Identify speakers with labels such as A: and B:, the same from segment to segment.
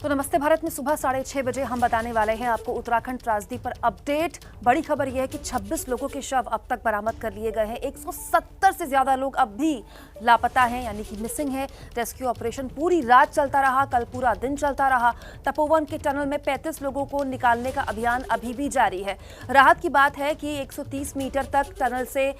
A: तो नमस्ते भारत में सुबह 6:30 बजे हम बताने वाले हैं आपको उत्तराखंड त्रासदी पर अपडेट। बड़ी खबर यह है कि 26 लोगों के शव अब तक बरामद कर लिए गए हैं। 170 से ज्यादा लोग अब भी लापता हैं, यानी कि मिसिंग है। रेस्क्यू ऑपरेशन पूरी रात चलता रहा, कल पूरा दिन चलता रहा। तपोवन के टनल में 35 लोगों को निकालने का अभियान अभी भी जारी है। राहत की बात है कि 130 मीटर तक टनल से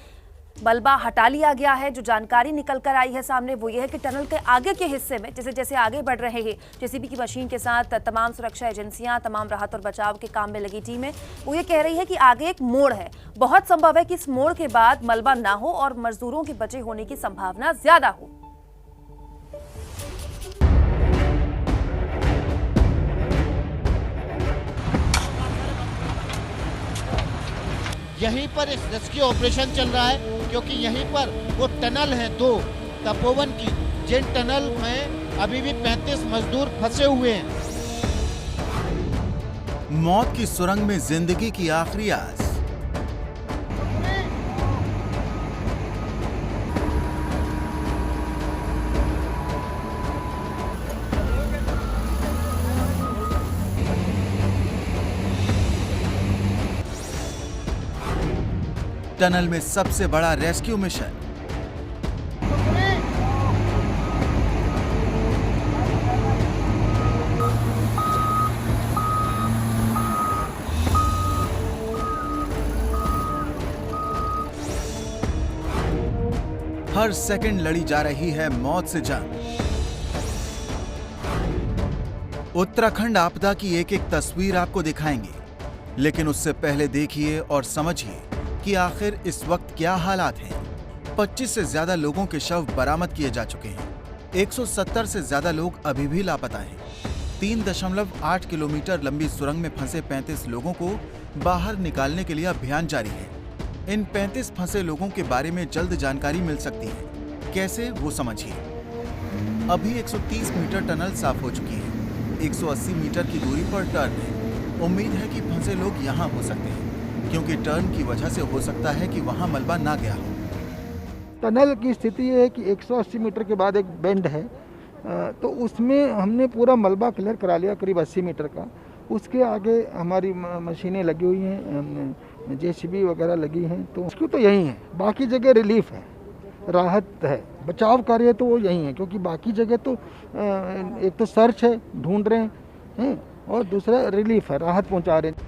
A: मलबा हटा लिया गया है। जो जानकारी निकल कर आई है सामने वो ये है कि टनल के आगे के हिस्से में जैसे जैसे आगे बढ़ रहे हैं, जेसीबी की मशीन के साथ तमाम सुरक्षा एजेंसियां, तमाम राहत और बचाव के काम में लगी टीमें, वो ये कह रही है कि आगे एक मोड़ है। बहुत संभव है कि इस मोड़ के बाद मलबा ना हो और मजदूरों के बचे होने की संभावना ज्यादा हो।
B: यहीं पर इस रेस्क्यू ऑपरेशन चल रहा है, क्योंकि यहीं पर वो टनल है 2 तपोवन की, जिन टनल में अभी भी 35 मजदूर फंसे हुए हैं।
C: मौत की सुरंग में जिंदगी की आखिरी आस। टनल में सबसे बड़ा रेस्क्यू मिशन। हर सेकंड लड़ी जा रही है मौत से जंग। उत्तराखंड आपदा की एक एक तस्वीर आपको दिखाएंगे, लेकिन उससे पहले देखिए और समझिए कि आखिर इस वक्त क्या हालात हैं। 25 से ज्यादा लोगों के शव बरामद किए जा चुके हैं। 170 से ज्यादा लोग अभी भी लापता हैं। 3.8 किलोमीटर लंबी सुरंग में फंसे 35 लोगों को बाहर निकालने के लिए अभियान जारी है। इन 35 फंसे लोगों के बारे में जल्द जानकारी मिल सकती है। कैसे, वो समझिए। अभी 130 मीटर टनल साफ हो चुकी है। 180 मीटर की दूरी पर टर्न है। उम्मीद है कि फंसे लोग यहाँ हो सकते हैं, क्योंकि टर्न की वजह से हो सकता है कि वहां मलबा ना गया हो।
D: टनल की स्थिति ये है कि 180 मीटर के बाद एक बेंड है, तो उसमें हमने पूरा मलबा क्लियर करा लिया, करीब 80 मीटर का। उसके आगे हमारी मशीनें लगी हुई हैं, जेसीबी वगैरह लगी हैं, तो उसको तो यही है। बाकी जगह रिलीफ है, राहत है, बचाव कार्य तो वो यही है, क्योंकि बाकी जगह तो एक तो सर्च है, ढूंढ रहे हैं, और दूसरा रिलीफ है, राहत पहुँचा रहे हैं।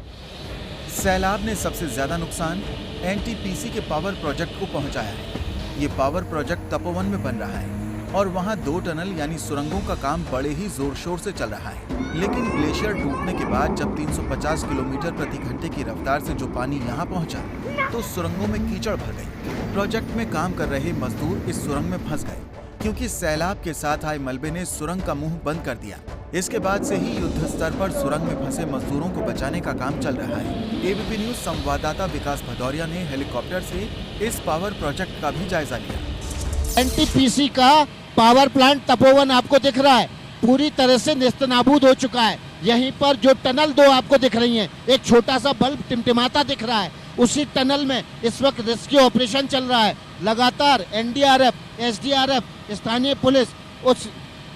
C: सैलाब ने सबसे ज्यादा नुकसान एनटीपीसी के पावर प्रोजेक्ट को पहुंचाया है। ये पावर प्रोजेक्ट तपोवन में बन रहा है और वहां 2 टनल यानी सुरंगों का काम बड़े ही जोर शोर से चल रहा है। लेकिन ग्लेशियर टूटने के बाद जब 350 किलोमीटर प्रति घंटे की रफ्तार से जो पानी यहाँ पहुंचा, तो सुरंगों में कीचड़ भर गई। प्रोजेक्ट में काम कर रहे मजदूर इस सुरंग में फंस गए, क्योंकि सैलाब के साथ आए मलबे ने सुरंग का मुंह बंद कर दिया। इसके बाद से ही युद्ध स्तर पर सुरंग में फंसे मजदूरों को बचाने का काम चल रहा है। एबीपी न्यूज संवाददाता विकास भदौरिया ने हेलीकॉप्टर से इस पावर प्रोजेक्ट का भी जायजा लिया।
B: एनटीपीसी का पावर प्लांट तपोवन आपको दिख रहा है, पूरी तरह से नेस्तनाबूद हो चुका है। यहीं पर जो टनल 2 आपको दिख रही हैं, एक छोटा सा बल्ब टिमटिमाता दिख रहा है, उसी टनल में इस वक्त रेस्क्यू ऑपरेशन चल रहा है। लगातार एनडीआरएफ, एसडीआरएफ, स्थानीय पुलिस उस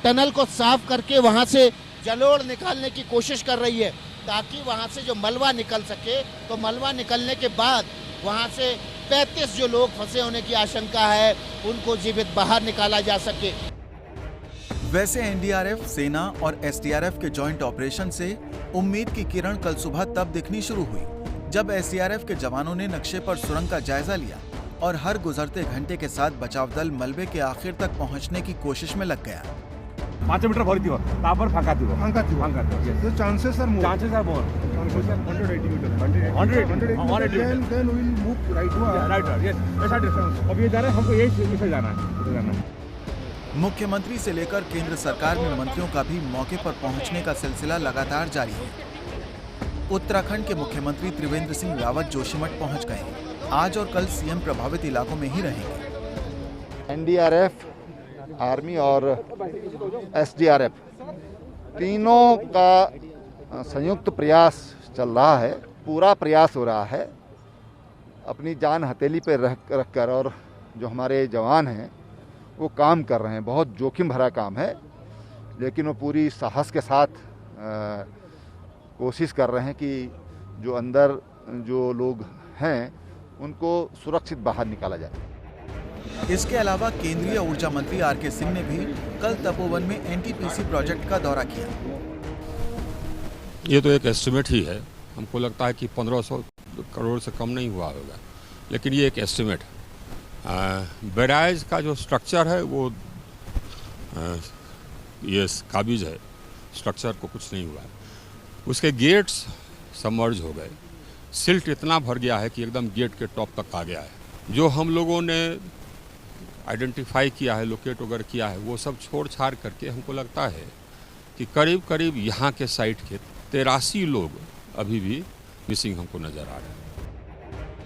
B: टनल को साफ करके वहां से जलोढ़ निकालने की कोशिश कर रही है, ताकि वहां से जो मलबा निकल सके। तो मलबा निकलने के बाद वहां से 35 जो लोग फंसे होने की आशंका है, उनको जीवित बाहर निकाला जा सके।
C: वैसे एनडीआरएफ, सेना और एसडीआरएफ के जॉइंट ऑपरेशन से उम्मीद की किरण कल सुबह तब दिखनी शुरू हुई, जब एसडीआरएफ के जवानों ने नक्शे पर सुरंग का जायजा लिया और हर गुजरते घंटे के साथ बचाव दल मलबे के आखिर तक पहुंचने की कोशिश में लग गया।
E: 5 मीटर भरी फाँका थी
D: चांसेस आर मोर 180 मीटर
E: अब ये जा रहे हैं, हमको यही जाना है।
C: मुख्यमंत्री से लेकर केंद्र सरकार में मंत्रियों का भी मौके पर पहुंचने का सिलसिला लगातार जारी है। उत्तराखंड के मुख्यमंत्री त्रिवेंद्र सिंह रावत जोशीमठ पहुंच गए। आज और कल सीएम प्रभावित इलाकों में ही रहेंगे।
F: एनडीआरएफ, आर्मी और एसडीआरएफ तीनों का संयुक्त प्रयास चल रहा है। पूरा प्रयास हो रहा है अपनी जान हथेली पे रख कर, और जो हमारे जवान हैं वो काम कर रहे हैं। बहुत जोखिम भरा काम है, लेकिन वो पूरी साहस के साथ कोशिश कर रहे हैं कि जो अंदर जो लोग हैं उनको सुरक्षित बाहर निकाला जाए।
C: इसके अलावा केंद्रीय ऊर्जा मंत्री आर.के. सिंह ने भी कल तपोवन में एनटीपीसी प्रोजेक्ट का दौरा किया।
G: ये तो एक एस्टिमेट ही है, हमको लगता है कि 1500 करोड़ से कम नहीं हुआ होगा, लेकिन ये एक एस्टिमेट है। बैराज का जो स्ट्रक्चर है वो ये काबिज है, स्ट्रक्चर को कुछ नहीं हुआ है। उसके गेट्स सबमर्ज हो गए, सिल्ट इतना भर गया है कि एकदम गेट के टॉप तक आ गया है। जो हम लोगों ने आइडेंटिफाई किया है, लोकेट वगैरह किया है, वो सब छोड़ छाड़ करके हमको लगता है कि करीब करीब यहाँ के साइट के 83 लोग अभी भी मिसिंग हमको नजर आ रहे हैं।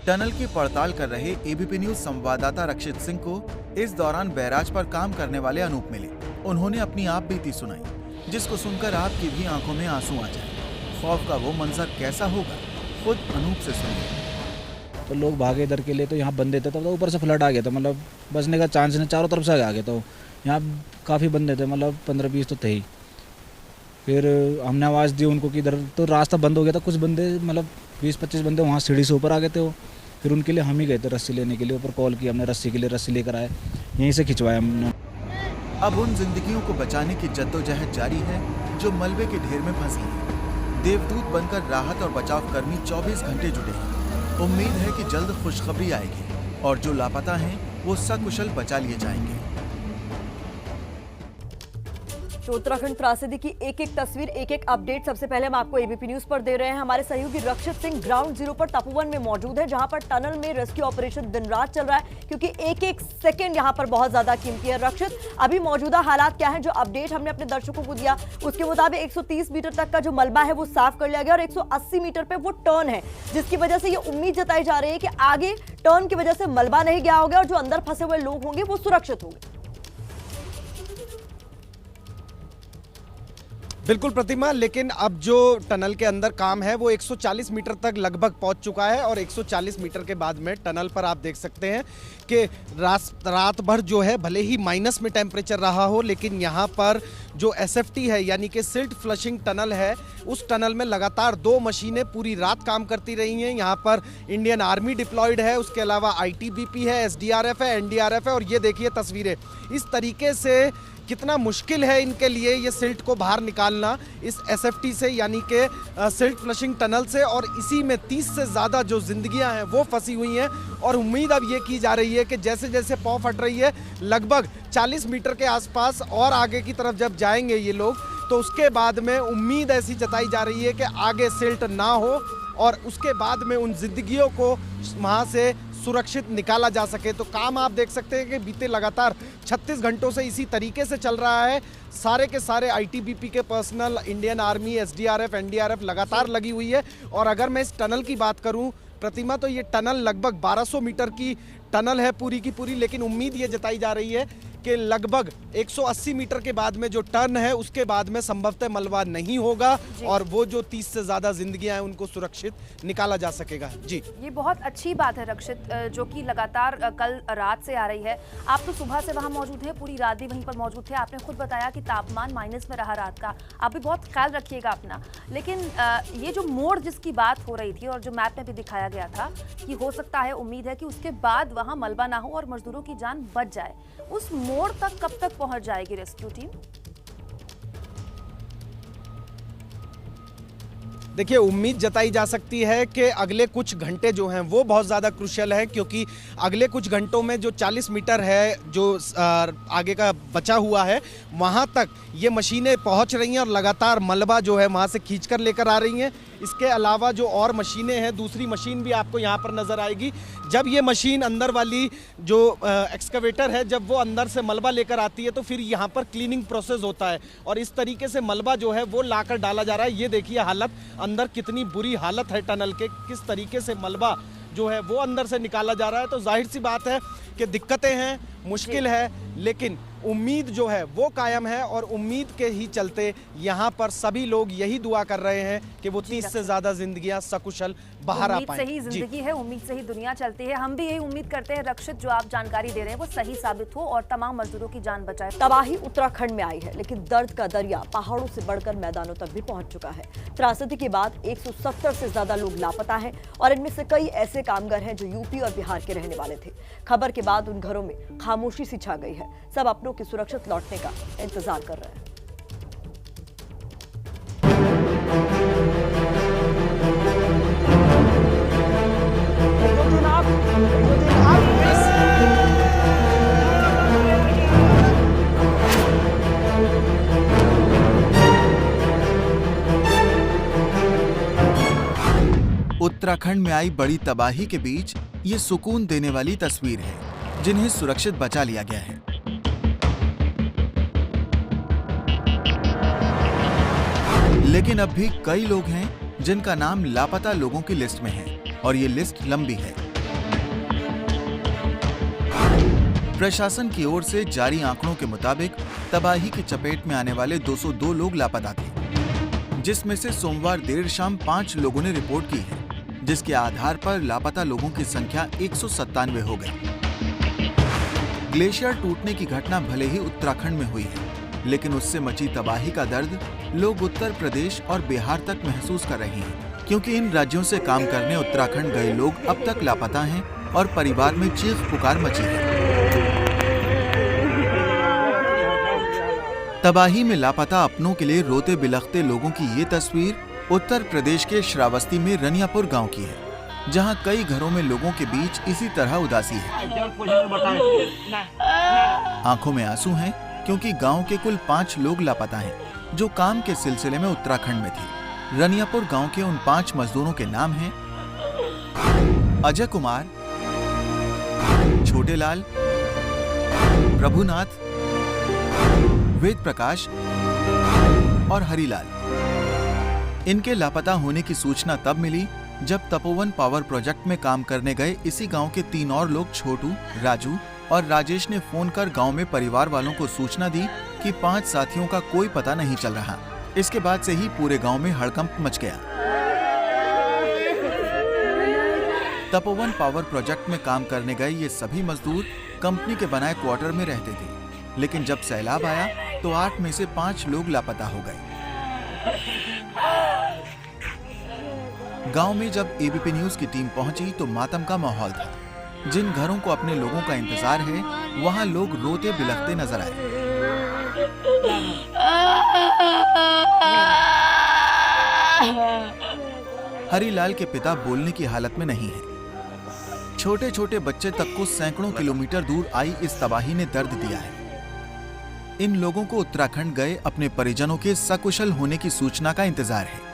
C: टनल की पड़ताल कर रहे एबीपी न्यूज संवाददाता रक्षित सिंह को इस दौरान बैराज पर काम करने वाले अनूप मिले। उन्होंने अपनी आप बीती सुनाई, जिसको सुनकर आपकी भी आंखों में आंसू आ जाए। खौफ का वो मंजर कैसा होगा, खुद अनूप से सुनिए।
H: तो लोग भागे इधर के लिए, तो यहाँ बंदे थे, तब तो ऊपर से फ्लड आ गया था, मतलब बचने का चांस नहीं, चारों तरफ से आ गया। तो यहाँ काफ़ी बंदे थे, मतलब 15-20 तो थे ही। फिर हमने आवाज़ दी उनको कि इधर, तो रास्ता बंद हो गया था। कुछ बंदे मतलब 20-25 बंदे वहाँ सीढ़ी से ऊपर आ गए थे वो। फिर उनके लिए हम ही गए थे रस्सी लेने के लिए, ऊपर कॉल किया हमने, रस्सी के लिए रस्सी लेकर आए, यहीं से खिंचवाया हमने।
C: अब उन जिंदगियों को बचाने की जद्दोजहद जारी है जो मलबे के ढेर में फंसी हैं। देवदूत बनकर राहत और बचाव कर्मी 24 घंटे जुटे हैं। उम्मीद है कि जल्द खुशखबरी आएगी और जो लापता हैं वो सकुशल बचा लिए जाएंगे।
I: तो उत्तराखंड त्रासदी की एक एक तस्वीर, एक एक अपडेट सबसे पहले हम आपको एबीपी न्यूज पर दे रहे हैं। हमारे सहयोगी रक्षित सिंह ग्राउंड जीरो पर तपोवन में मौजूद है, जहां पर टनल में रेस्क्यू ऑपरेशन दिन रात चल रहा है, क्योंकि एक एक सेकंड यहां पर बहुत ज्यादा कीमती है। रक्षित, अभी मौजूदा हालात क्या है? जो अपडेट हमने अपने दर्शकों को दिया उसके मुताबिक 130 मीटर तक का जो मलबा है वो साफ कर लिया गया और 180 मीटर पे वो टर्न है, जिसकी वजह से ये उम्मीद जताई जा रही है कि आगे टर्न की वजह से मलबा नहीं गया होगा और जो अंदर फंसे हुए लोग होंगे वो सुरक्षित होंगे।
J: बिल्कुल प्रतिमा, लेकिन अब जो टनल के अंदर काम है वो 140 मीटर तक लगभग पहुंच चुका है और 140 मीटर के बाद में टनल पर आप देख सकते हैं कि रात भर जो है भले ही माइनस में टेम्परेचर रहा हो, लेकिन यहाँ पर जो एसएफटी है यानी कि सिल्ट फ्लशिंग टनल है, उस टनल में लगातार 2 मशीनें पूरी रात काम करती रही हैं। यहाँ पर इंडियन आर्मी डिप्लॉयड है, उसके अलावा आईटीबीपी है, एसडीआरएफ है, एनडीआरएफ है। और ये देखिए तस्वीरें, इस तरीके से कितना मुश्किल है इनके लिए ये सिल्ट को बाहर निकालना इस एसएफटी से यानी कि सिल्ट फ्लशिंग टनल से। और इसी में 30 से ज़्यादा जो जिंदगियां हैं वो फंसी हुई हैं और उम्मीद अब ये की जा रही है कि जैसे जैसे पौ फट रही है, लगभग 40 मीटर के आसपास और आगे की तरफ जब जाएंगे ये लोग, तो उसके बाद में उम्मीद ऐसी जताई जा रही है कि आगे सिल्ट ना हो और उसके बाद में उन जिंदगियों को वहाँ से सुरक्षित निकाला जा सके। तो काम आप देख सकते हैं कि बीते लगातार 36 घंटों से इसी तरीके से चल रहा है। सारे के सारे आईटीबीपी के personal, Indian army, SDRF, NDRF लगातार लगी हुई है। और अगर मैं इस टनल की बात करूं प्रतिमा, तो ये टनल लगभग 1200 मीटर की टनल है पूरी की पूरी, लेकिन उम्मीद ये जताई जा रही है कि लगभग 180 मीटर के बाद में जो टर्न है उसके बाद में संभवतः मलबा नहीं होगा और वो जो 30 से ज़्यादा जिंदगियां हैं उनको सुरक्षित निकाला जा सकेगा। जी,
A: ये बहुत अच्छी बात है रक्षित, जो कि लगातार कल रात से आ रही है। आप तो सुबह से वहाँ मौजूद हैं, पूरी रात भी वहीं पर मौजूद थे। आपने खुद बताया कि तापमान माइनस में रहा रात का, आप भी बहुत ख्याल रखिएगा अपना। लेकिन ये जो मोड़ जिसकी बात हो रही थी और जो मैप में भी दिखाया गया था कि हो सकता है, उम्मीद है कि उसके बाद वहाँ मलबा ना हो और मजदूरों की जान बच जाए, उस मोड़ तक कब तक पहुंच जाएगी रेस्क्यू टीम?
J: देखिए, उम्मीद जताई जा सकती है कि अगले कुछ घंटे जो हैं वो बहुत ज़्यादा क्रूशियल है, क्योंकि अगले कुछ घंटों में जो 40 मीटर है जो आगे का बचा हुआ है वहाँ तक ये मशीनें पहुँच रही हैं और लगातार मलबा जो है वहाँ से खींच कर लेकर आ रही हैं। इसके अलावा जो और मशीनें हैं, दूसरी मशीन भी आपको यहाँ पर नज़र आएगी। जब ये मशीन अंदर वाली जो एक्सकवेटर है, जब वो अंदर से मलबा लेकर आती है तो फिर यहाँ पर क्लीनिंग प्रोसेस होता है और इस तरीके से मलबा जो है वो लाकर डाला जा रहा है। ये देखिए हालत, अंदर कितनी बुरी हालत है टनल के, किस तरीके से मलबा जो है वो अंदर से निकाला जा रहा है। तो जाहिर सी बात है कि दिक्कतें हैं, मुश्किल है, लेकिन उम्मीद जो है वो कायम है और उम्मीद के ही चलते यहाँ पर सभी लोग यही दुआ कर रहे हैं कि वो 30 से ज्यादा जिंदगियां सकुशल बाहर आ
A: उम्मीद
J: पाएं।
A: से ही जिंदगी है, उम्मीद से ही दुनिया चलती है। हम भी यही उम्मीद करते हैं रक्षित, जो आप जानकारी दे रहे हैं वो सही साबित हो और तमाम मजदूरों की जान बचाए।
I: तबाही उत्तराखंड में आई है, लेकिन दर्द का दरिया पहाड़ों से बढ़कर मैदानों तक भी पहुंच चुका है। त्रासदी के बाद 170 से ज्यादा लोग लापता हैं और इनमें से कई ऐसे कामगार हैं जो यूपी और बिहार के रहने वाले थे। खबर के बाद उन घरों में खामोशी सी छा गई है। सब अपनों की सुरक्षित लौटने का इंतजार कर रहे हैं।
C: उत्तराखंड में आई बड़ी तबाही के बीच ये सुकून देने वाली तस्वीर है, जिन्हें सुरक्षित बचा लिया गया है। लेकिन अब भी कई लोग हैं जिनका नाम लापता लोगों की लिस्ट में है और ये लिस्ट लंबी है। प्रशासन की ओर से जारी आंकड़ों के मुताबिक तबाही की चपेट में आने वाले 202 लोग लापता थे, जिसमें से सोमवार देर शाम 5 लोगों ने रिपोर्ट की है, जिसके आधार पर लापता लोगों की संख्या 197 हो गई। ग्लेशियर टूटने की घटना भले ही उत्तराखंड में हुई है, लेकिन उससे मची तबाही का दर्द लोग उत्तर प्रदेश और बिहार तक महसूस कर रहे हैं, क्योंकि इन राज्यों से काम करने उत्तराखंड गए लोग अब तक लापता हैं और परिवार में चीख पुकार मची है। तबाही में लापता अपनों के लिए रोते बिलखते लोगों की ये तस्वीर उत्तर प्रदेश के श्रावस्ती में रनियापुर गांव की है, जहां कई घरों में लोगों के बीच इसी तरह उदासी है। आंखों में आंसू हैं, क्योंकि गांव के कुल 5 लोग लापता हैं, जो काम के सिलसिले में उत्तराखंड में थे। रनियापुर गांव के उन 5 मजदूरों के नाम हैं अजय कुमार, छोटे लाल, प्रभुनाथ, वेद प्रकाश और हरिलाल। इनके लापता होने की सूचना तब मिली जब तपोवन पावर प्रोजेक्ट में काम करने गए इसी गांव के 3 और लोग छोटू, राजू और राजेश ने फोन कर गांव में परिवार वालों को सूचना दी कि 5 साथियों का कोई पता नहीं चल रहा। इसके बाद से ही पूरे गांव में हड़कंप मच गया। तपोवन पावर प्रोजेक्ट में काम करने गए ये सभी मजदूर कंपनी के बनाए क्वार्टर में रहते थे, लेकिन जब सैलाब आया तो 8 में से 5 लोग लापता हो गए। गांव में जब एबीपी न्यूज की टीम पहुंची तो मातम का माहौल था। जिन घरों को अपने लोगों का इंतजार है, वहां लोग रोते बिलखते नजर आए। हरिलाल के पिता बोलने की हालत में नहीं है। छोटे छोटे बच्चे तक को सैकड़ों किलोमीटर दूर आई इस तबाही ने दर्द दिया है। इन लोगों को उत्तराखंड गए अपने परिजनों के सकुशल होने की सूचना का इंतजार है।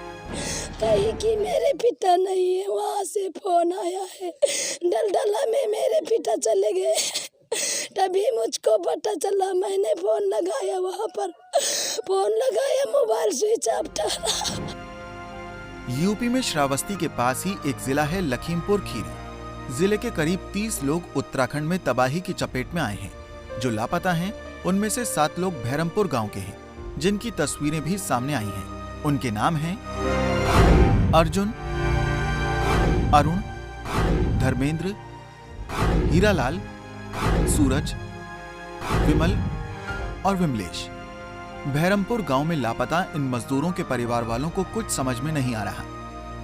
K: कहीं कि मेरे पिता नहीं है, वहाँ से फोन आया है, दलदला में मेरे पिता चले गए। तभी मुझको पता चला, मैंने फोन लगाया, वहाँ पर फोन लगाया, मोबाइल स्विच ऑफ था।
C: यूपी में श्रावस्ती के पास ही एक जिला है लखीमपुर खीरी। जिले के करीब 30 लोग उत्तराखंड में तबाही की चपेट में आए हैं। जो लापता हैं, उनमें से 7 लोग भैरमपुर गांव के हैं, जिनकी तस्वीरें भी सामने आई हैं। उनके नाम हैं अर्जुन, अरुण, धर्मेंद्र, हीरालाल, सूरज, विमल और विमलेश। भैरमपुर गांव में लापता इन मजदूरों के परिवार वालों को कुछ समझ में नहीं आ रहा।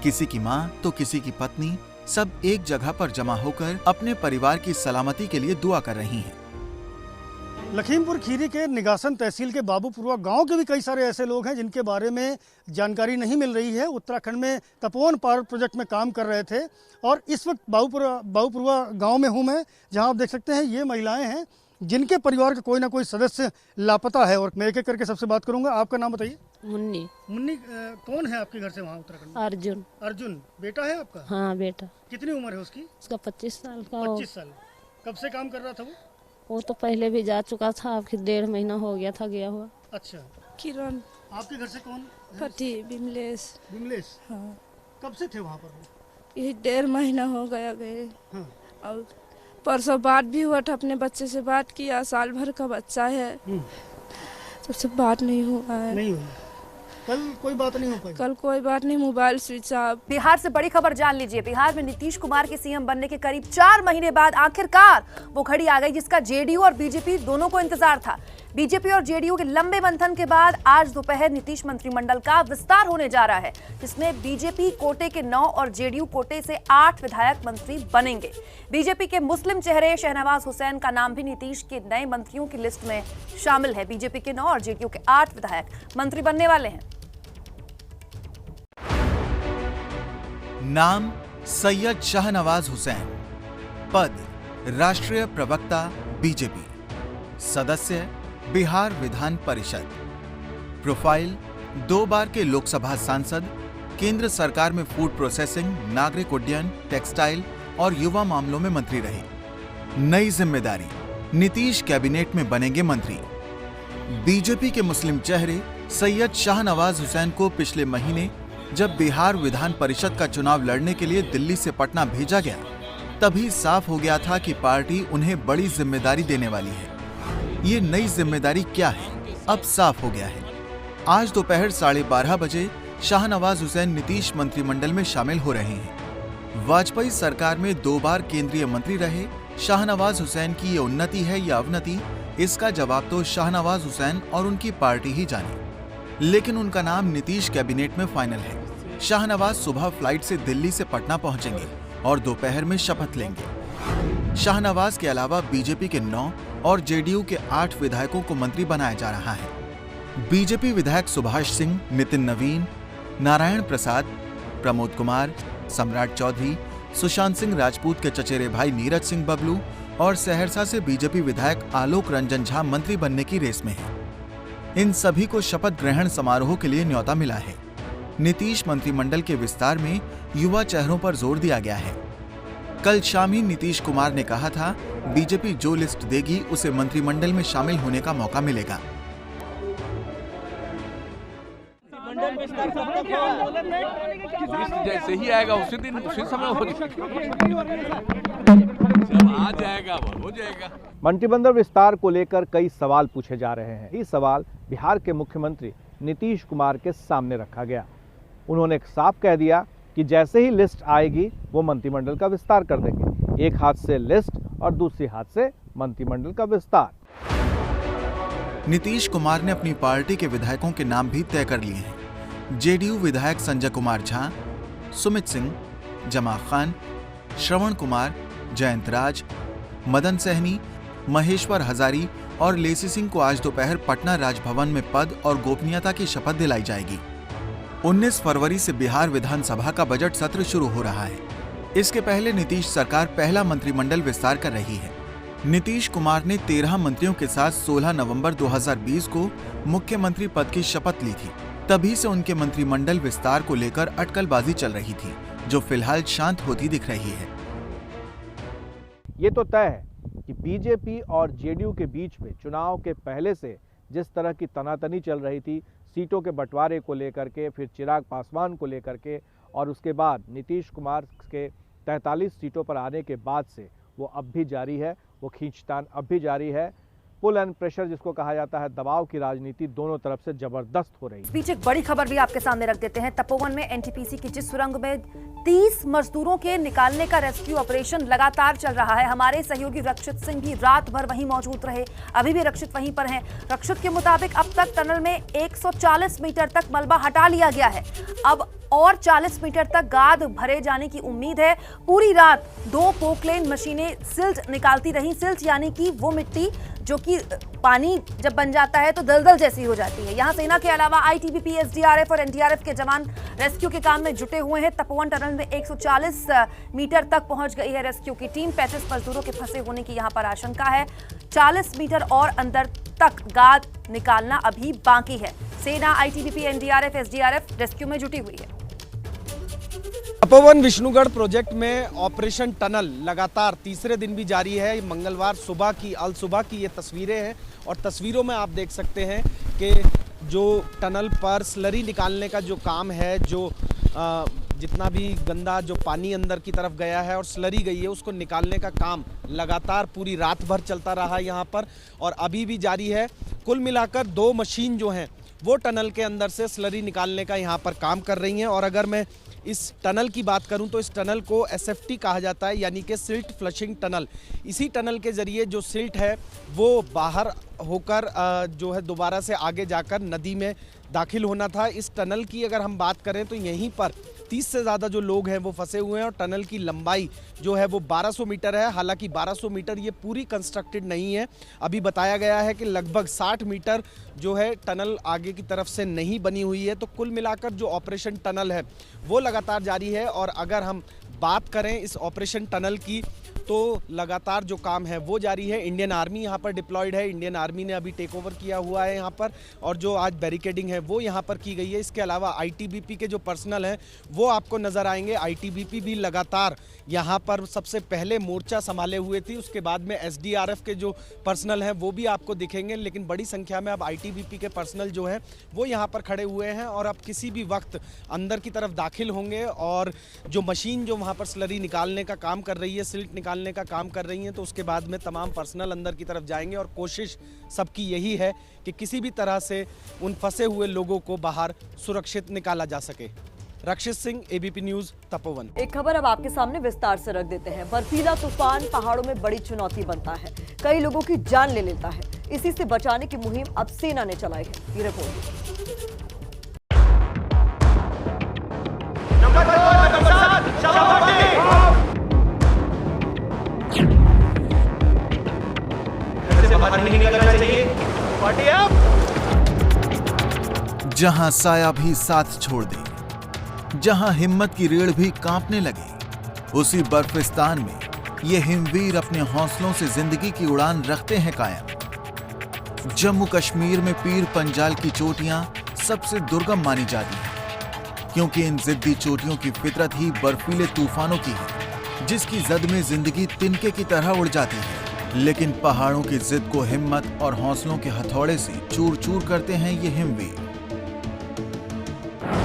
C: किसी की मां तो किसी की पत्नी, सब एक जगह पर जमा होकर अपने परिवार की सलामती के लिए दुआ कर रही हैं।
L: लखीमपुर खीरी के निगासन तहसील के बाबूपुरवा गांव के भी कई सारे ऐसे लोग हैं जिनके बारे में जानकारी नहीं मिल रही है। उत्तराखंड में तपोवन पावर प्रोजेक्ट में काम कर रहे थे और इस वक्त बाबूपुरवा गांव में हूं मैं, जहां आप देख सकते हैं ये महिलाएं हैं जिनके परिवार का कोई ना कोई सदस्य लापता है। और मैं एक एक करके सबसे बात करूंगा। आपका नाम बताइए।
K: मुन्नी।
L: मुन्नी, कौन है आपके घर से वहाँ उत्तराखंड में?
K: अर्जुन।
L: अर्जुन बेटा है आपका?
K: हाँ बेटा।
L: कितनी उम्र है उसकी?
K: उसका 25 साल का।
L: 25 साल। कब से काम कर रहा था
K: वो तो पहले भी जा चुका था, अब 1.5 महीना हो गया था गया हुआ।
L: अच्छा।
M: किरण।
L: आपके घर से कौन?
M: पति विमलेश।
L: विमलेश।
M: हाँ।
L: कब से थे वहाँ पर?
M: ये 1.5 महीना हो गया गए।
L: हाँ।
M: और परसों बात भी हुआ था, अपने बच्चे से बात किया, साल भर का बच्चा है, सबसे बात नहीं हुआ है।
L: नहीं हुआ, कल कोई बात नहीं हो पाई।
M: कल कोई बात नहीं, मोबाइल स्विच ऑफ।
A: बिहार से बड़ी खबर जान लीजिए। बिहार में नीतीश कुमार के सीएम बनने के करीब 4 महीने बाद आखिरकार वो घड़ी आ गई जिसका जेडीयू और बीजेपी दोनों को इंतजार था। बीजेपी और जेडीयू के लंबे मंथन के बाद आज दोपहर नीतीश मंत्रिमंडल का विस्तार होने जा रहा है, जिसमें बीजेपी कोटे के 9 और जेडीयू कोटे से 8 विधायक मंत्री बनेंगे। बीजेपी के मुस्लिम चेहरे शहनवाज हुसैन का नाम भी नीतीश के नए मंत्रियों की लिस्ट में शामिल है। बीजेपी के 9 और जेडीयू के 8 विधायक मंत्री बनने वाले हैं।
C: नाम सैयद शाहनवाज हुसैन, पद राष्ट्रीय प्रवक्ता बीजेपी, सदस्य बिहार विधान परिषद, प्रोफाइल 2 बार के लोकसभा सांसद, केंद्र सरकार में फूड प्रोसेसिंग, नागरिक उड्डयन, टेक्सटाइल और युवा मामलों में मंत्री रहे। नई जिम्मेदारी, नीतीश कैबिनेट में बनेंगे मंत्री। बीजेपी के मुस्लिम चेहरे सैयद शाहनवाज हुसैन को पिछले महीने जब बिहार विधान परिषद का चुनाव लड़ने के लिए दिल्ली से पटना भेजा गया, तभी साफ हो गया था कि पार्टी उन्हें बड़ी जिम्मेदारी देने वाली है। ये नई जिम्मेदारी क्या है, अब साफ हो गया है। आज दोपहर 12:30 बजे शाहनवाज हुसैन नीतीश मंत्रिमंडल में शामिल हो रहे हैं। वाजपेयी सरकार में 2 बार केंद्रीय मंत्री रहे शाहनवाज हुसैन की ये उन्नति है या अवनति, इसका जवाब तो शाहनवाज हुसैन और उनकी पार्टी ही जाने। लेकिन उनका नाम नीतीश कैबिनेट में फाइनल है। शाहनवाज सुबह फ्लाइट से दिल्ली से पटना पहुंचेंगे और दोपहर में शपथ लेंगे। शाहनवाज के अलावा बीजेपी के 9 और जेडीयू के 8 विधायकों को मंत्री बनाया जा रहा है। बीजेपी विधायक सुभाष सिंह, नितिन नवीन, नारायण प्रसाद, प्रमोद कुमार, सम्राट चौधरी, सुशांत सिंह राजपूत के चचेरे भाई नीरज सिंह बबलू और सहरसा से बीजेपी विधायक आलोक रंजन झा मंत्री बनने की रेस में हैं। इन सभी को शपथ ग्रहण समारोह के लिए न्योता मिला है। नीतीश मंत्रिमंडल के विस्तार में युवा चेहरों पर जोर दिया गया है। कल शाम ही नीतीश कुमार ने कहा था, बीजेपी जो लिस्ट देगी उसे मंत्रिमंडल में शामिल होने का मौका मिलेगा।
N: जैसे ही आएगा उसी दिन उसी समय हो जाएगा, हो जाएगा।
O: मंत्रिमंडल विस्तार को लेकर कई सवाल पूछे जा रहे हैं। ये सवाल बिहार के मुख्यमंत्री नीतीश कुमार के सामने रखा गया। उन्होंने साफ कह दिया कि जैसे ही लिस्ट आएगी वो मंत्रिमंडल का विस्तार कर देंगे। एक हाथ से लिस्ट और दूसरी हाथ से मंत्रिमंडल का विस्तार।
C: नीतीश कुमार ने अपनी पार्टी के विधायकों के नाम भी तय कर लिए हैं। जेडीयू विधायक संजय कुमार झा, सुमित सिंह, जमा खान, श्रवण कुमार, जयंत राज, मदन सहनी, महेश्वर हजारी और लेसी सिंह को आज दोपहर पटना राजभवन में पद और गोपनीयता की शपथ दिलाई जाएगी। 19 फरवरी से बिहार विधानसभा का बजट सत्र शुरू हो रहा है। इसके पहले नीतीश सरकार पहला मंत्रिमंडल विस्तार कर रही है। नीतीश कुमार ने 13 मंत्रियों के साथ 16 नवंबर 2020 को मुख्यमंत्री पद की शपथ ली थी। तभी से उनके मंत्रिमंडल विस्तार को लेकर अटकलबाजी चल रही थी, जो फिलहाल शांत होती दिख रही है।
O: ये तो तय है कि बीजेपी और जेडीयू के बीच में चुनाव के पहले से जिस तरह की तनातनी चल रही थी, सीटों के बंटवारे को लेकर के, फिर चिराग पासवान को लेकर के, और उसके बाद नीतीश कुमार के 43 सीटों पर आने के बाद से वो अब भी जारी है। वो खींचतान अब भी जारी है। पुल एंड प्रेशर जिसको कहा जाता है, दबाव की राजनीति दोनों तरफ से जबरदस्त हो रही है।
A: इस बीच एक बड़ी खबर भी आपके सामने रख देते हैं। तपोवन में एनटीपीसी की जिस सुरंग में 30 मजदूरों के निकालने का रेस्क्यू ऑपरेशन लगातार चल रहा है। हमारे सहयोगी रक्षित सिंह भी रात भर वहीं मौजूद रहे। अभी भी रक्षित वहीं पर हैं। रक्षित के मुताबिक अब तक टनल में 140 मीटर तक मलबा हटा लिया गया है। अब और 40 मीटर तक गाद भरे जाने की उम्मीद है। पूरी रात 2 पोकलेन मशीनें सिल्ट निकालती रही। सिल्ट यानी कि वो मिट्टी जो कि पानी जब बन जाता है तो दलदल जैसी हो जाती है। यहाँ सेना के अलावा आईटीबीपी, एसडीआरएफ और एनडीआरएफ के जवान रेस्क्यू के काम में जुटे हुए हैं। तपोवन टनल में 140 मीटर तक पहुंच गई है रेस्क्यू की टीम। 35 मजदूरों के फंसे होने की यहाँ पर आशंका है। 40 मीटर और अंदर तक गाद निकालना अभी बाकी है। सेना, आईटीबीपी, एनडीआरएफ, एसडीआरएफ रेस्क्यू में जुटी हुई है।
J: तपोवन विष्णुगढ़ प्रोजेक्ट में ऑपरेशन टनल लगातार तीसरे दिन भी जारी है। मंगलवार सुबह की, अल सुबह की ये तस्वीरें हैं और तस्वीरों में आप देख सकते हैं कि जो टनल पर स्लरी निकालने का जो काम है, जो जितना भी गंदा जो पानी अंदर की तरफ गया है और स्लरी गई है उसको निकालने का काम लगातार पूरी रात भर चलता रहा यहाँ पर और अभी भी जारी है। कुल मिलाकर 2 मशीन जो हैं वो टनल के अंदर से स्लरी निकालने का यहाँ पर काम कर रही हैं। और अगर मैं इस टनल की बात करूं तो इस टनल को SFT कहा जाता है, यानी कि सिल्ट फ्लशिंग टनल। इसी टनल के ज़रिए जो सिल्ट है वो बाहर होकर जो है दोबारा से आगे जाकर नदी में दाखिल होना था। इस टनल की अगर हम बात करें तो यहीं पर 30 से ज़्यादा जो लोग हैं वो फंसे हुए हैं और टनल की लंबाई जो है वो 1200 मीटर है। हालांकि 1200 मीटर ये पूरी कंस्ट्रक्टेड नहीं है, अभी बताया गया है कि लगभग 60 मीटर जो है टनल आगे की तरफ से नहीं बनी हुई है। तो कुल मिलाकर जो ऑपरेशन टनल है वो लगातार जारी है। और अगर हम बात करें इस ऑपरेशन टनल की तो लगातार जो काम है वो जारी है। इंडियन आर्मी यहाँ पर डिप्लॉयड है, इंडियन आर्मी ने अभी टेक ओवर किया हुआ है यहाँ पर और जो आज बैरिकेडिंग है वो यहाँ पर की गई है। इसके अलावा ITBP के जो पर्सनल हैं वो आपको नज़र आएंगे। ITBP भी लगातार यहाँ पर सबसे पहले मोर्चा संभाले हुए थी, उसके बाद में SDRF के जो पर्सनल हैं वो भी आपको दिखेंगे। लेकिन बड़ी संख्या में अब ITBP के पर्सनल जो हैं वो यहाँ पर खड़े हुए हैं और अब किसी भी वक्त अंदर की तरफ दाखिल होंगे। और जो मशीन जो वहाँ पर स्लरी निकालने का काम कर रही है, सिल्ट निकालने का काम कर रही हैं, तो उसके बाद में तमाम पर्सनल अंदर की तरफ जाएंगे और कोशिश सबकी यही है कि किसी भी तरह से उन फंसे हुए लोगों को बाहर सुरक्षित निकाला जा सके। रक्षित सिंह, ABP न्यूज़, तपोवन।
I: एक खबर अब आपके सामने विस्तार से रख देते हैं। बर्फीला तूफान पहाड़ों में बड़ी चुनौती बनता है, कई लोगों की जान ले लेता है। इसी से बचाने की मुहिम अब सेना ने चलाई है। ये रिपोर्ट।
C: जहां साया भी साथ छोड़ दे, जहां हिम्मत की रीढ़ भी कांपने लगे, उसी बर्फिस्तान में ये हिमवीर अपने हौसलों से जिंदगी की उड़ान रखते हैं कायम। जम्मू कश्मीर में पीर पंजाल की चोटियां सबसे दुर्गम मानी जाती हैं, क्योंकि इन जिद्दी चोटियों की फितरत ही बर्फीले तूफानों की है, जिसकी जद में जिंदगी तिनके की तरह उड़ जाती है। लेकिन पहाड़ों की जिद को हिम्मत और हौसलों के हथौड़े से चूर चूर करते हैं ये हिमवीर।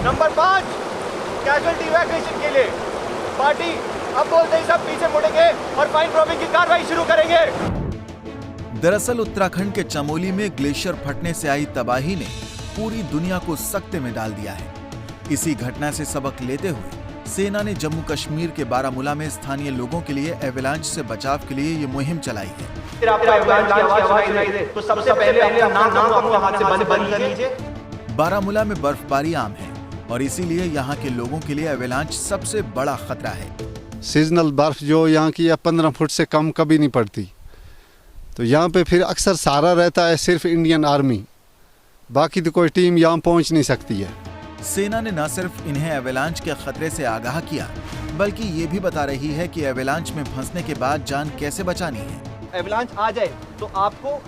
P: नंबर 5 कैजुअल्टी इवैक्यूएशन के लिए पार्टी अब बोलते ही सब पीछे मुड़ेंगे और फाइन ड्रॉपिंग की कार्रवाई शुरू करेंगे।
C: दरअसल उत्तराखंड के चमोली में ग्लेशियर फटने से आई तबाही ने पूरी दुनिया को सकते में डाल दिया है। इसी घटना से सबक लेते हुए सेना ने जम्मू कश्मीर के बारामूला में स्थानीय लोगों के लिए एवलांच से बचाव के लिए ये मुहिम चलाई है।
P: फिर आपको एवलांच की आवाज सुनाई दे तो सबसे पहले अपना नाम अपने हाथ से बंद कर लीजिए।
C: बारामूला में बर्फबारी आम है और इसीलिए यहाँ के लोगों के लिए एवलांच सबसे बड़ा खतरा है।
Q: सीजनल बर्फ जो यहाँ की 15 फुट से कम कभी नहीं पड़ती, तो यहाँ पे फिर अक्सर सहारा रहता है सिर्फ इंडियन आर्मी, बाकी तो कोई टीम यहाँ पहुँच नहीं सकती है।
C: सेना ने न सिर्फ इन्हें एवलांच के खतरे से आगाह किया, बल्कि ये भी बता रही है कि एवलांच में फंसने के बाद जान कैसे बचानी है।
P: एवलांच आ जाए तो आपको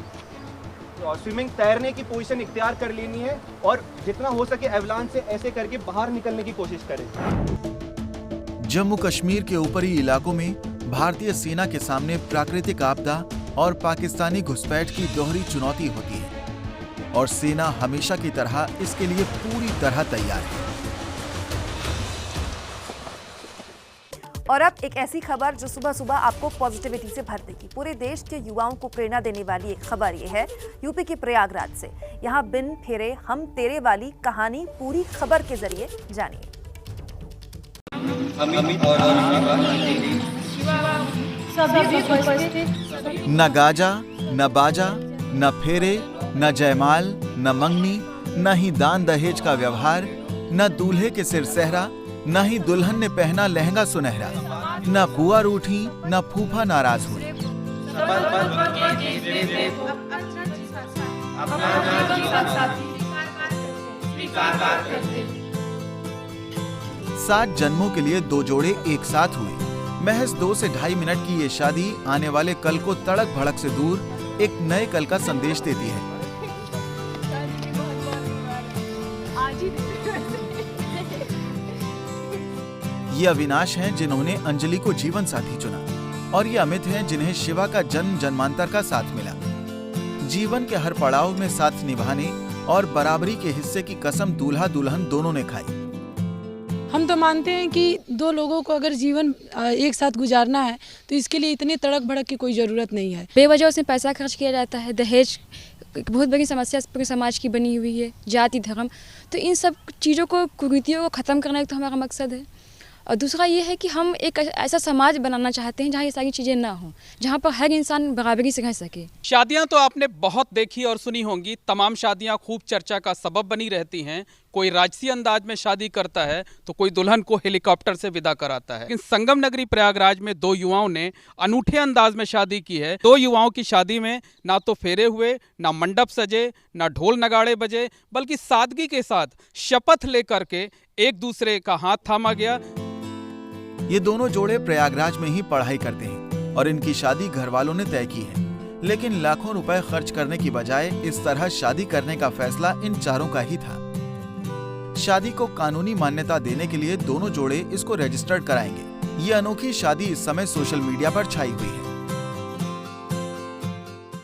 P: स्विमिंग तैरने की पोजीशन इख्तियार कर लेनी है और जितना हो सके एवलांच से ऐसे करके बाहर निकलने की कोशिश करें।
C: जम्मू कश्मीर के ऊपरी इलाकों में भारतीय सेना के सामने प्राकृतिक आपदा और पाकिस्तानी घुसपैठ की दोहरी चुनौती होती है और सेना हमेशा की तरह इसके लिए पूरी तरह तैयार है।
A: और अब एक ऐसी खबर जो सुबह सुबह आपको पॉजिटिविटी से भर देगी। पूरे देश के युवाओं को प्रेरणा देने वाली एक खबर ये है यूपी के प्रयागराज से। यहाँ बिन फेरे हम तेरे वाली कहानी पूरी खबर के जरिए जानिए।
C: न गाजा, न बाजा, न फेरे, न जयमाल, न मंगनी, न ही दान दहेज का व्यवहार, न दूल्हे के सिर सहरा, न ही दुल्हन ने पहना लहंगा सुनहरा, न बुआ रूठी, न फूफा नाराज हुए। सात जन्मों के लिए दो जोड़े एक साथ हुए। महज 2 से 2.5 मिनट की ये शादी आने वाले कल को तड़क भड़क से दूर एक नए कल का संदेश देती है। ये अविनाश हैं जिन्होंने अंजलि को जीवन साथी चुना और ये अमित हैं जिन्हें शिवा का जन्म जन्मांतर का साथ मिला। जीवन के हर पड़ाव में साथ निभाने और बराबरी के हिस्से की कसम दूल्हा दुल्हन दोनों ने खाई।
R: हम तो मानते हैं कि दो लोगों को अगर जीवन एक साथ गुजारना है तो इसके लिए इतनी तड़क भड़क की कोई ज़रूरत नहीं है।
S: बेवजह उसमें पैसा खर्च किया जाता है। दहेज एक बहुत बड़ी समस्या पूरे समाज की बनी हुई है, जाति धर्म। तो इन सब चीज़ों को, कुरीतियों को ख़त्म करना एक तो हमारा मकसद है। और दूसरा ये है कि हम एक ऐसा समाज बनाना चाहते हैं जहाँ ये सारी चीज़ें ना हों, जहाँ पर हर इंसान बराबरी से रह सके।
T: शादियां तो आपने बहुत देखी और सुनी होंगी। तमाम शादियां खूब चर्चा का सबब बनी रहती हैं। कोई राजसी अंदाज में शादी करता है तो कोई दुल्हन को हेलीकॉप्टर से विदा कराता है। लेकिन संगम नगरी प्रयागराज में दो युवाओं ने अनूठे अंदाज में शादी की है। दो युवाओं की शादी में ना तो फेरे हुए, ना मंडप सजे, ना ढोल नगाड़े बजे, बल्कि सादगी के साथ शपथ लेकर के एक दूसरे का हाथ थामा गया।
C: ये दोनों जोड़े प्रयागराज में ही पढ़ाई करते हैं और इनकी शादी घर वालों ने तय की है। लेकिन लाखों रुपए खर्च करने की बजाय इस तरह शादी करने का फैसला इन चारों का ही था। शादी को कानूनी मान्यता देने के लिए दोनों जोड़े इसको रजिस्टर्ड कराएंगे। ये अनोखी शादी इस समय सोशल मीडिया पर छाई हुई है।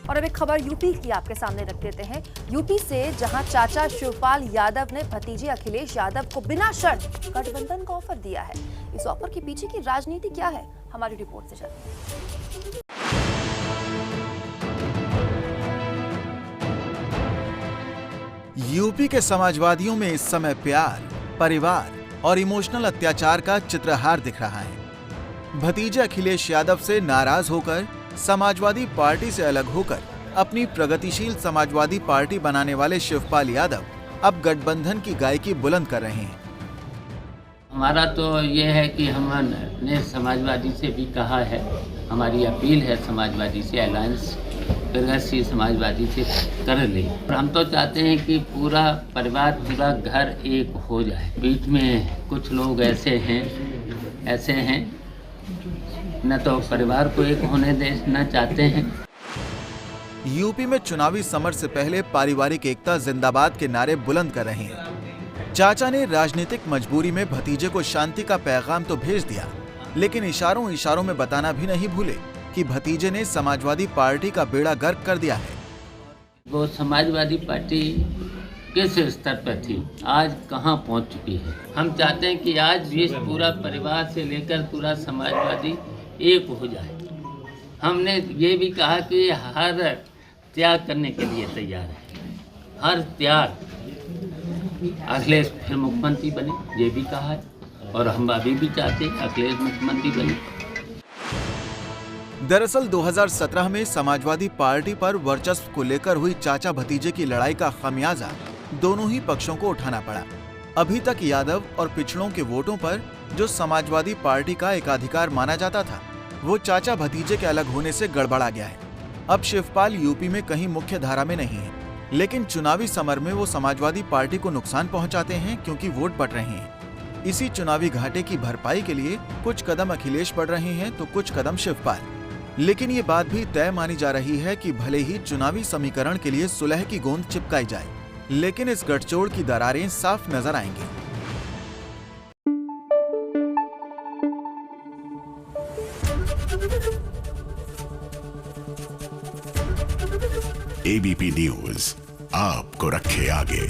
A: और अब एक खबर यूपी की आपके सामने रख देते हैं। यूपी से जहां चाचा शिवपाल यादव ने भतीजे अखिलेश यादव को बिना शर्त गठबंधन का ऑफर दिया है। इस ऑफर के पीछे की राजनीति क्या है, हमारी रिपोर्ट से जानते हैं।
C: यूपी के समाजवादियों में इस समय प्यार, परिवार और इमोशनल अत्याचार का चित्रहार दिख रहा है। भतीजे अखिलेश यादव से नाराज होकर समाजवादी पार्टी से अलग होकर अपनी प्रगतिशील समाजवादी पार्टी बनाने वाले शिवपाल यादव अब गठबंधन की गायकी बुलंद कर रहे हैं।
U: हमारा तो ये है कि हमने समाजवादी से भी कहा है, हमारी अपील है समाजवादी से, अलायंस प्रगतिशील समाजवादी से कर ले। और हम तो चाहते हैं कि पूरा परिवार, पूरा घर एक हो जाए। बीच में कुछ लोग ऐसे हैं न तो परिवार को एक होने देना चाहते हैं।
C: यूपी में चुनावी समर से पहले पारिवारिक एकता जिंदाबाद के नारे बुलंद कर रहे हैं। चाचा ने राजनीतिक मजबूरी में भतीजे को शांति का पैगाम तो भेज दिया, लेकिन इशारों इशारों में बताना भी नहीं भूले कि भतीजे ने समाजवादी पार्टी का बेड़ा गर्क कर दिया है।
U: वो समाजवादी पार्टी किस स्तर पर थी, आज कहां पहुंच चुकी है। हम चाहते हैं कि आज भी पूरा परिवार से लेकर पूरा समाजवादी एक हो जाए। हमने ये भी कहा कि हर त्याग करने के लिए तैयार है, हर त्याग। अखिलेश फिर मुख्यमंत्री बने, ये भी कहा है, और हम अभी भी चाहते हैं अखिलेश मुख्यमंत्री बने।
C: दरअसल 2017 में समाजवादी पार्टी पर वर्चस्व को लेकर हुई चाचा भतीजे की लड़ाई का खमियाजा दोनों ही पक्षों को उठाना पड़ा। अभी तक यादव और पिछड़ों के वोटों पर जो समाजवादी पार्टी का एकाधिकार माना जाता था, वो चाचा भतीजे के अलग होने से गड़बड़ा गया है। अब शिवपाल यूपी में कहीं मुख्य धारा में नहीं है, लेकिन चुनावी समर में वो समाजवादी पार्टी को नुकसान पहुंचाते हैं क्योंकि वोट बढ़ रहे हैं। इसी चुनावी घाटे की भरपाई के लिए कुछ कदम अखिलेश बढ़ रहे हैं तो कुछ कदम शिवपाल। लेकिन ये बात भी तय मानी जा रही है कि भले ही चुनावी समीकरण के लिए सुलह की गोंद चिपकाई जाए, लेकिन इस गठजोड़ की दरारें साफ नजर आएंगी।
V: एबीपी न्यूज आपको रखे आगे।